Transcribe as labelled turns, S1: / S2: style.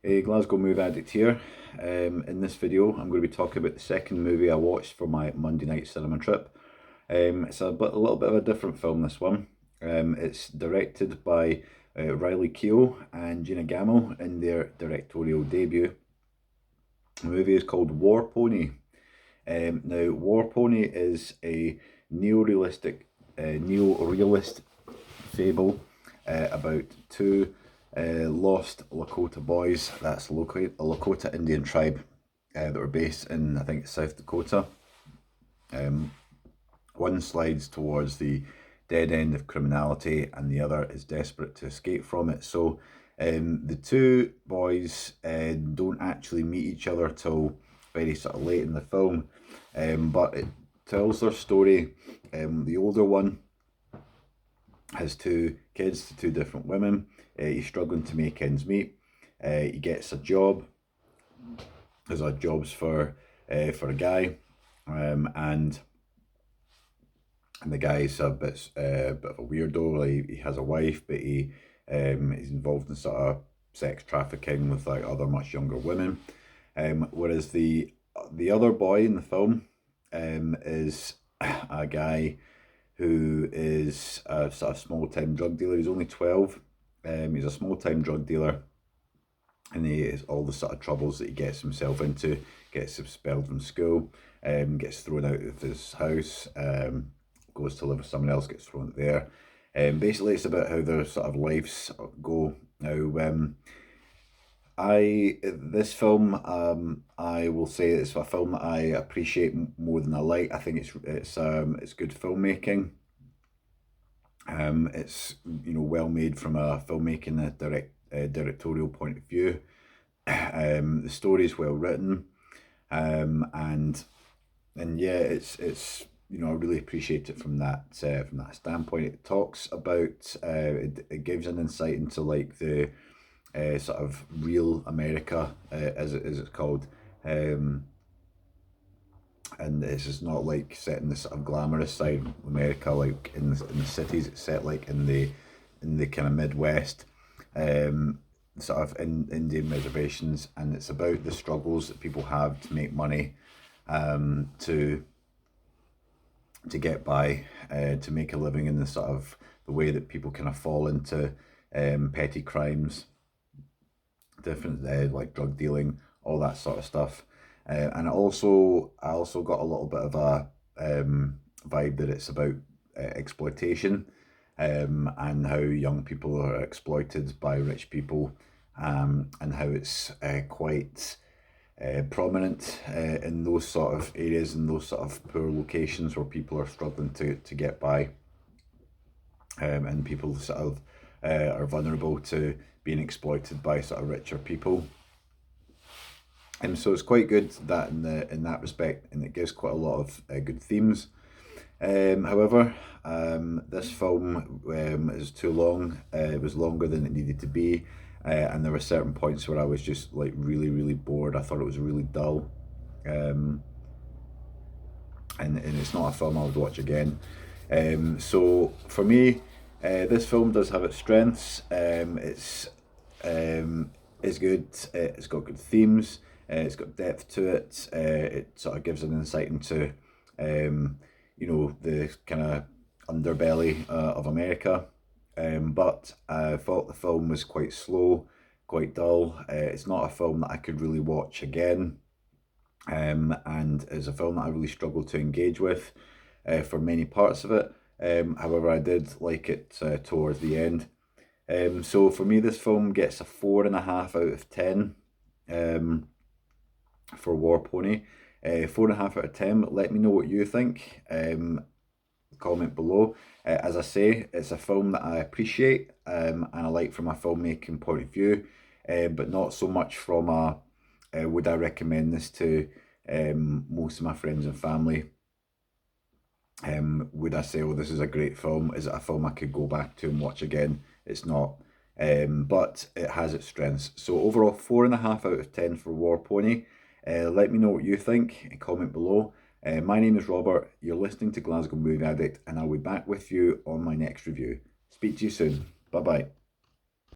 S1: Hey, Glasgow Movie Addict here. In this video, I'm going to be talking about the second movie I watched for my Monday night cinema trip. It's a little bit of a different film, this one. It's directed by Riley Keough and Gina Gammell in their directorial debut. The movie is called War Pony. Now, War Pony is a neo-realistic, neo-realist fable about two lost Lakota boys. That's a Lakota Indian tribe that were based in, I think, South Dakota. One slides towards the dead end of criminality and the other is desperate to escape from it. So the two boys don't actually meet each other till very sort of late in the film, but it tells their story. The older one has two kids to two different women. He's struggling to make ends meet. He gets a job. There's jobs for a guy, and the guy's a bit of a weirdo. Like, he has a wife, but he's involved in sort of sex trafficking with like other much younger women. Whereas the other boy in the film is a guy who is a sort of small-time drug dealer. He's only 12. He's a small-time drug dealer, and he has all the sort of troubles that he gets himself into. Gets expelled from school, gets thrown out of his house, goes to live with someone else, gets thrown there. Basically, it's about how their sort of lives go. Now, this film, I will say it's a film that I appreciate more than I like. I think it's good filmmaking. It's well made from a filmmaking directorial point of view. The story is well written, and yeah, it's I really appreciate it from that standpoint. It talks about it gives an insight into like the sort of real America, as it's called, and this is not like set in the sort of glamorous side of America, like in the cities. It's set like in the kind of Midwest, sort of in Indian reservations, and it's about the struggles that people have to make money, to get by, to make a living in the sort of the way that people kind of fall into petty crimes, different like drug dealing, all that sort of stuff. And I also got a little bit of a vibe that it's about exploitation, and how young people are exploited by rich people, and how it's quite prominent in those sort of areas, in those sort of poor locations where people are struggling to get by, and people sort of are vulnerable to being exploited by sort of richer people. And so it's quite good that in that respect, and it gives quite a lot of good themes. However, this film is too long. It was longer than it needed to be, and there were certain points where I was just like really bored. I thought it was really dull, and it's not a film I would watch again. So for me, this film does have its strengths. It's good. It's got good themes. It's got depth to it. It sort of gives an insight into, the kind of underbelly of America. But I thought the film was quite slow, quite dull. It's not a film that I could really watch again. And it's a film that I really struggled to engage with for many parts of it. However, I did like it towards the end. So for me, this film gets a 4.5 out of 10. For War Pony, 4.5 out of 10. Let me know what you think. Comment below. As I say, it's a film that I appreciate, and I like from a filmmaking point of view, but not so much from a would I recommend this to most of my friends and family. Would I say, oh, this is a great film? Is it a film I could go back to and watch again? It's not, but it has its strengths. So overall, 4.5 out of 10 for War Pony. Let me know what you think and comment below. My name is Robert, you're listening to Glasgow Movie Addict, and I'll be back with you on my next review. Speak to you soon. Bye bye.